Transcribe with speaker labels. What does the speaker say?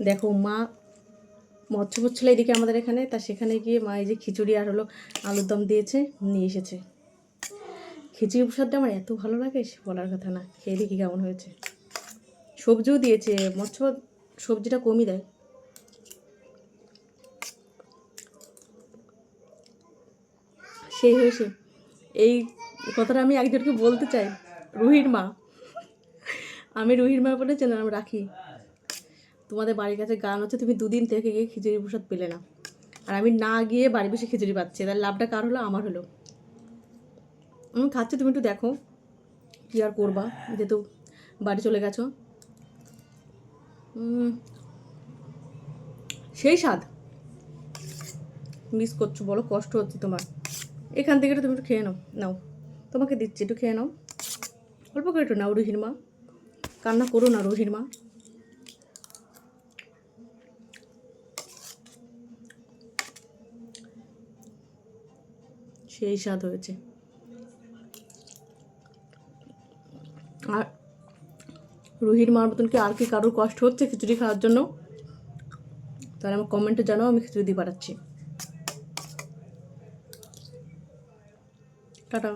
Speaker 1: দেখো মা মৎস্য ছিল এদিকে আমাদের এখানে, তা সেখানে গিয়ে মা এই যে খিচুড়ি আর হলো আলুর দম দিয়েছে, নিয়ে এসেছে। খিচুড়ি প্রসাদটা আমার এত ভালো লাগে সে বলার কথা না। খেয়ে দেখি কেমন হয়েছে। সবজিও দিয়েছে, মৎস্য সবজিটা কমই দেয়। সেই হয়েছে। এই কথাটা আমি একজনকে বলতে চাই, রুহির মা। আমি রুহির মা বলে নাম রাখি। তোমাদের বাড়ির কাছে গান হচ্ছে, তুমি দুদিন থেকে গিয়ে খিচুড়ি প্রসাদ পেলে না, আর আমি না গিয়ে বাড়ি বসে খিচুড়ি পাচ্ছি। তার লাভটা কার হলো? আমার হলো। খাচ্ছি, তুমি একটু দেখো। কী আর করবা, যেহেতু বাড়ি চলে গেছো। সেই স্বাদ মিস করছো, বলো কষ্ট হচ্ছে তোমার। এখান থেকে তুমি একটু খেয়ে নাও। নাও, তোমাকে দিচ্ছি, একটু খেয়ে নাও, অল্প করে একটু নাও। রুহির মা, কান্না করো না রুহির মা। সেই স্বাদ হয়েছে। আর রুহির মার মতন কি আর কি কারোর কষ্ট হচ্ছে খিচুড়ি খাওয়ার জন্য? তাহলে আমার কমেন্টে জানাও, আমি খিচুড়ি দিয়ে পাঠাচ্ছি। টাটা।